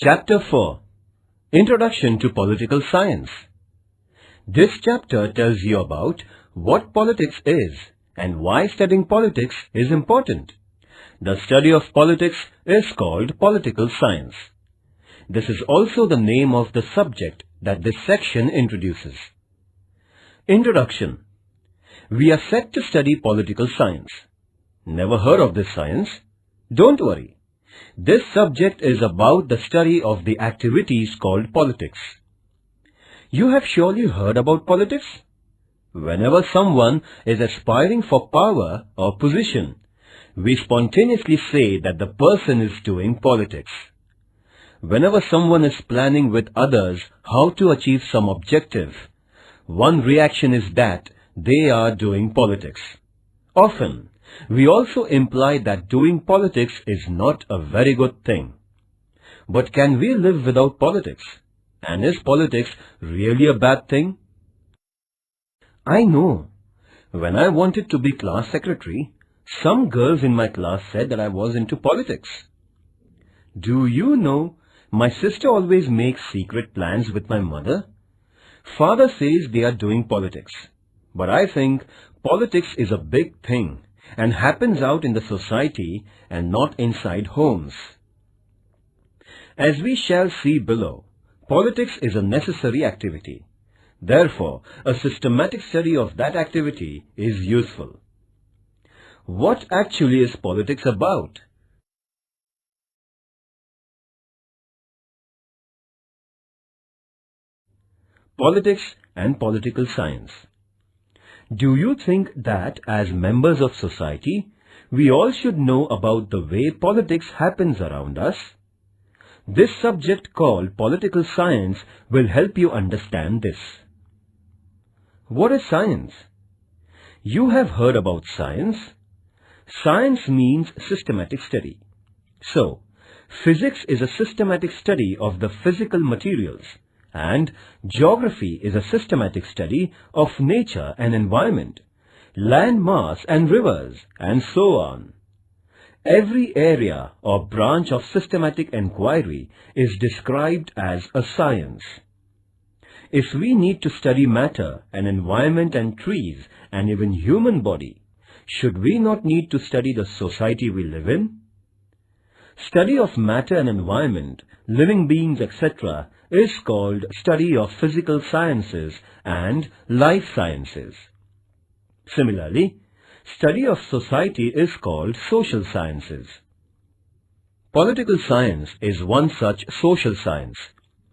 Chapter 4 Introduction to Political Science. This chapter tells you about what politics is and why studying politics is important. The study of politics is called political science. This is also the name of the subject that this section introduces. Introduction. We are set to study political science. Never heard of this science? Don't worry. This subject is about the study of the activities called politics. You have surely heard about politics. Whenever someone is aspiring for power or position, we spontaneously say that the person is doing politics. Whenever someone is planning with others how to achieve some objective, one reaction is that they are doing politics. Often, we also imply that doing politics is not a very good thing. But can we live without politics? And is politics really a bad thing? I know. When I wanted to be class secretary, some girls in my class said that I was into politics. Do you know, my sister always makes secret plans with my mother. Father says they are doing politics. But I think politics is a big thing and happens out in the society and not inside homes. As we shall see below, politics is a necessary activity. Therefore, a systematic study of that activity is useful. What actually is politics about? Politics and political science. Do you think that as members of society, we all should know about the way politics happens around us? This subject called political science will help you understand this. What is science? You have heard about science. Science means systematic study. So, physics is a systematic study of the physical materials, and geography is a systematic study of nature and environment, land mass and rivers, and so on. Every area or branch of systematic inquiry is described as a science. If we need to study matter and environment and trees and even human body, should we not need to study the society we live in? Study of matter and environment, living beings, etc. is called study of physical sciences and life sciences. Similarly, study of society is called social sciences. Political science is one such social science.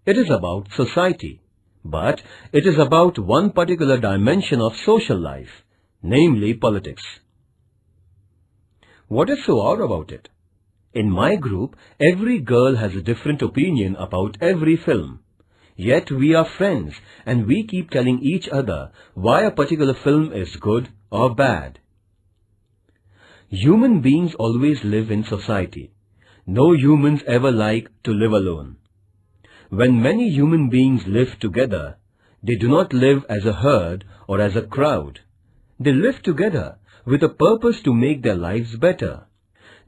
It is about society, but it is about one particular dimension of social life, namely politics. What is so odd about it? In my group, every girl has a different opinion about every film. Yet we are friends and we keep telling each other why a particular film is good or bad. Human beings always live in society. No humans ever like to live alone. When many human beings live together, they do not live as a herd or as a crowd. They live together with a purpose to make their lives better.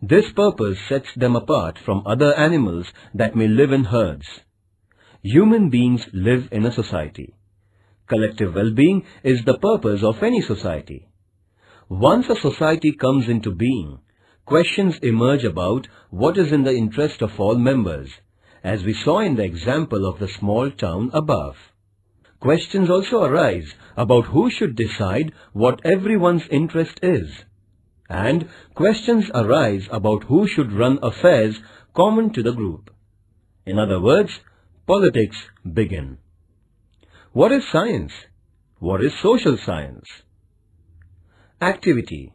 This purpose sets them apart from other animals that may live in herds. Human beings live in a society. Collective well-being is the purpose of any society. Once a society comes into being, questions emerge about what is in the interest of all members, as we saw in the example of the small town above. Questions also arise about who should decide what everyone's interest is. And questions arise about who should run affairs common to the group. In other words, politics begin. What is science? What is social science? Activity.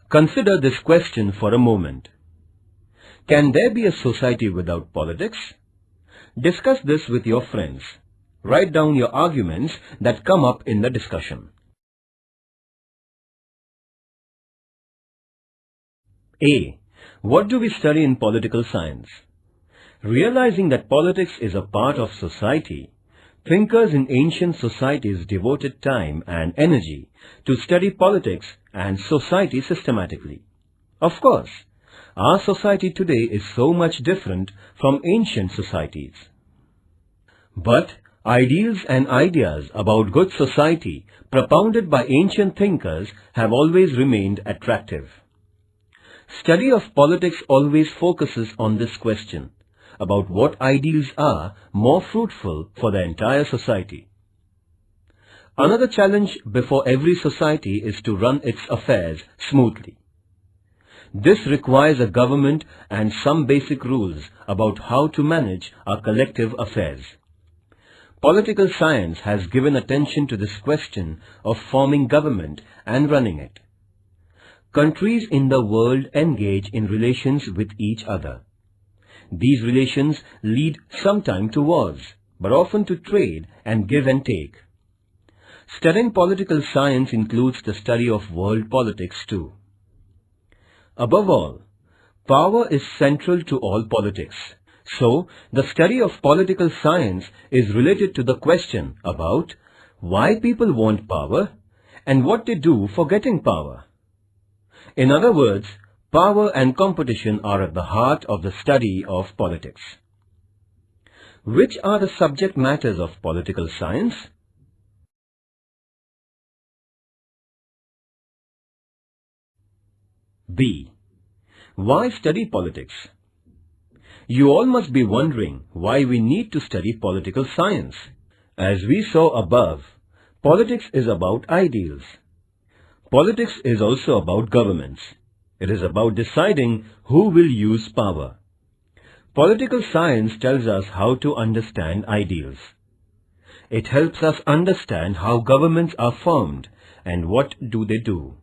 Consider this question for a moment. Can there be a society without politics? Discuss this with your friends. Write down your arguments that come up in the discussion. A. What do we study in political science? Realizing that politics is a part of society, thinkers in ancient societies devoted time and energy to study politics and society systematically. Of course, our society today is so much different from ancient societies. But ideals and ideas about good society propounded by ancient thinkers have always remained attractive. Study of politics always focuses on this question about what ideals are more fruitful for the entire society. Another challenge before every society is to run its affairs smoothly. This requires a government and some basic rules about how to manage our collective affairs. Political science has given attention to this question of forming government and running it. Countries in the world engage in relations with each other. These relations lead sometimes to wars, but often to trade and give and take. Studying political science includes the study of world politics too. Above all, power is central to all politics. So, the study of political science is related to the question about why people want power and what they do for getting power. In other words, power and competition are at the heart of the study of politics. Which are the subject matters of political science? B. Why study politics? You all must be wondering why we need to study political science. As we saw above, politics is about ideals. Politics is also about governments. It is about deciding who will use power. Political science tells us how to understand ideals. It helps us understand how governments are formed and what do they do.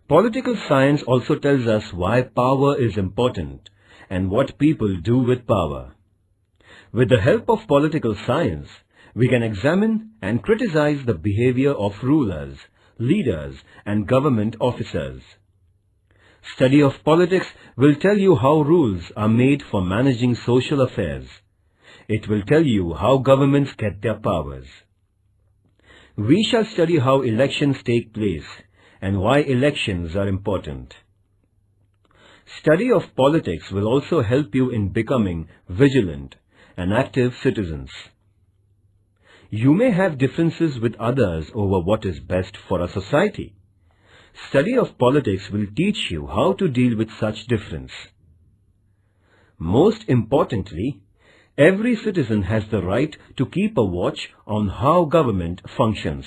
Political science also tells us why power is important and what people do with power. With the help of political science, we can examine and criticize the behavior of rulers, leaders, and government officers. Study of politics will tell you how rules are made for managing social affairs. It will tell you how governments get their powers. We shall study how elections take place and why elections are important. Study of politics will also help you in becoming vigilant and active citizens. You may have differences with others over what is best for a society. Study of politics will teach you how to deal with such difference. Most importantly, every citizen has the right to keep a watch on how government functions.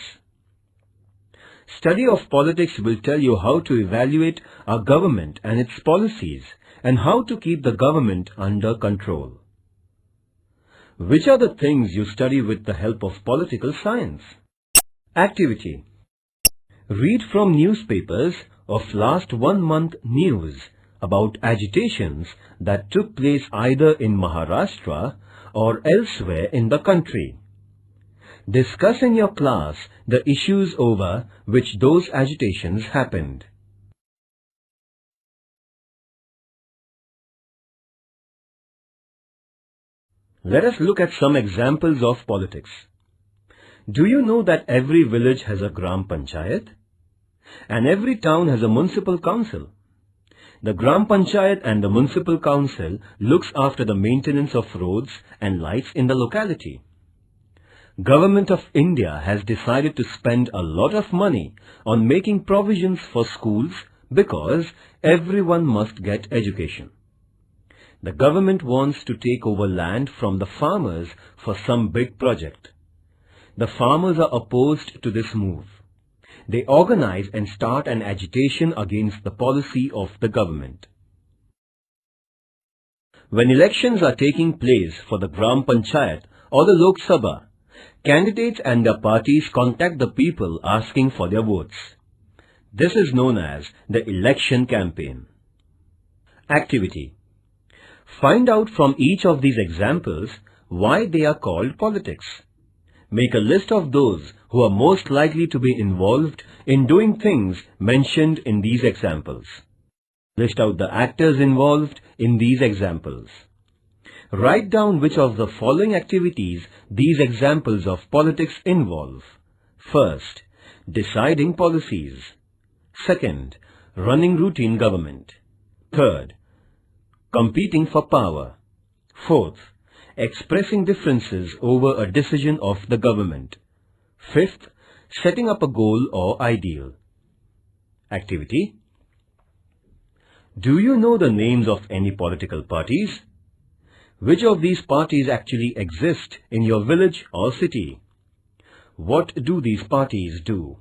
Study of politics will tell you how to evaluate our government and its policies and how to keep the government under control. Which are the things you study with the help of political science? Activity. Read from newspapers of last 1 month news about agitations that took place either in Maharashtra or elsewhere in the country. Discuss in your class the issues over which those agitations happened. Let us look at some examples of politics. Do you know that every village has a Gram Panchayat? And every town has a municipal council? The Gram Panchayat and the municipal council looks after the maintenance of roads and lights in the locality. Government of India has decided to spend a lot of money on making provisions for schools because everyone must get education. The government wants to take over land from the farmers for some big project. The farmers are opposed to this move. They organize and start an agitation against the policy of the government. When elections are taking place for the Gram Panchayat or the Lok Sabha, candidates and their parties contact the people asking for their votes. This is known as the election campaign. Activity. Find out from each of these examples why they are called politics. Make a list of those who are most likely to be involved in doing things mentioned in these examples. List out the actors involved in these examples. Write down which of the following activities these examples of politics involve. First, deciding policies. Second, running routine government. Third, competing for power. Fourth, expressing differences over a decision of the government. Fifth, setting up a goal or ideal. Activity. Do you know the names of any political parties? Which of these parties actually exist in your village or city? What do these parties do?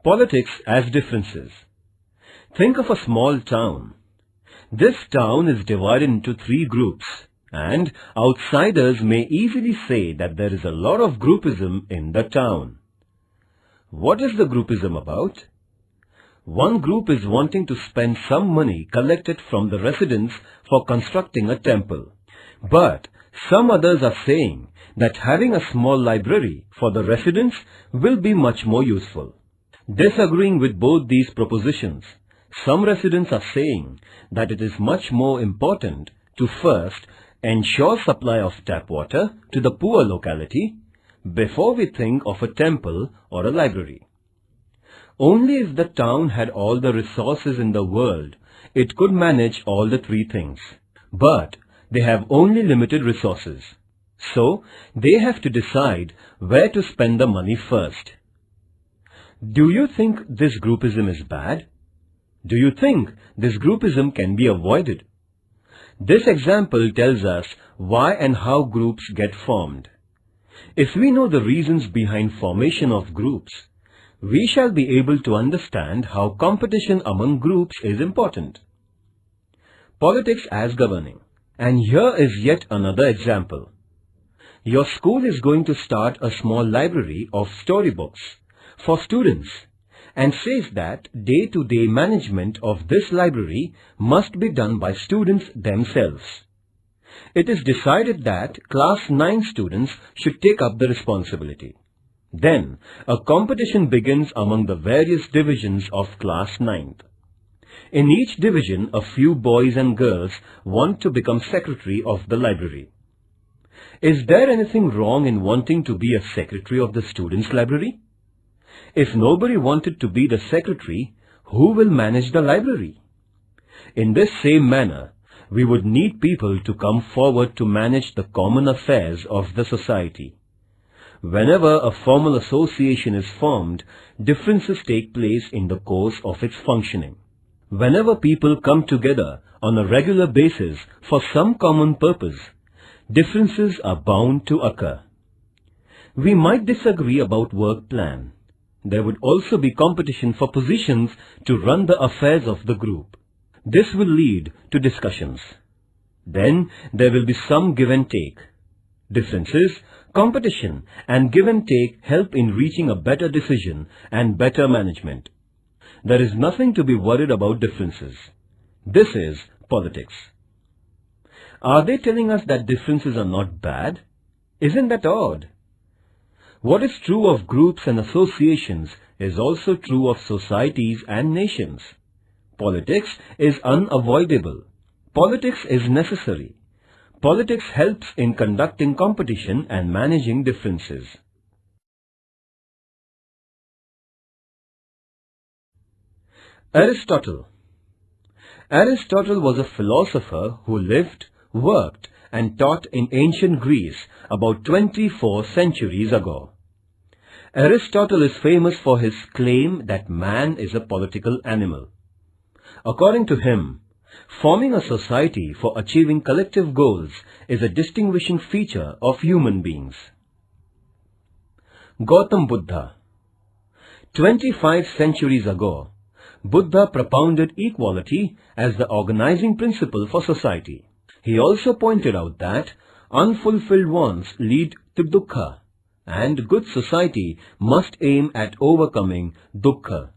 Politics as differences. Think of a small town. This town is divided into 3 groups, and outsiders may easily say that there is a lot of groupism in the town. What is the groupism about? One group is wanting to spend some money collected from the residents for constructing a temple. But some others are saying that having a small library for the residents will be much more useful. Disagreeing with both these propositions, some residents are saying that it is much more important to first ensure supply of tap water to the poor locality before we think of a temple or a library. Only if the town had all the resources in the world, it could manage all the 3 things. But they have only limited resources. So they have to decide where to spend the money first. Do you think this groupism is bad? Do you think this groupism can be avoided? This example tells us why and how groups get formed. If we know the reasons behind formation of groups, we shall be able to understand how competition among groups is important. Politics as governing. And here is yet another example. Your school is going to start a small library of storybooks for students and says that day-to-day management of this library must be done by students themselves. It is decided that class 9 students should take up the responsibility. Then, a competition begins among the various divisions of class 9th. In each division, a few boys and girls want to become secretary of the library. Is there anything wrong in wanting to be a secretary of the students' library? If nobody wanted to be the secretary, who will manage the library? In this same manner, we would need people to come forward to manage the common affairs of the society. Whenever a formal association is formed, differences take place in the course of its functioning. Whenever people come together on a regular basis for some common purpose, differences are bound to occur. We might disagree about work plan. There would also be competition for positions to run the affairs of the group. This will lead to discussions. Then there will be some give and take. Differences, competition and give and take help in reaching a better decision and better management. There is nothing to be worried about differences. This is politics. Are they telling us that differences are not bad? Isn't that odd? What is true of groups and associations is also true of societies and nations. Politics is unavoidable. Politics is necessary. Politics helps in conducting competition and managing differences. Aristotle. Aristotle was a philosopher who lived, worked, and taught in ancient Greece about 24 centuries ago. Aristotle is famous for his claim that man is a political animal. According to him, forming a society for achieving collective goals is a distinguishing feature of human beings. Gautam Buddha. 25 centuries ago, Buddha propounded equality as the organizing principle for society. He also pointed out that unfulfilled wants lead to dukkha, and good society must aim at overcoming dukkha.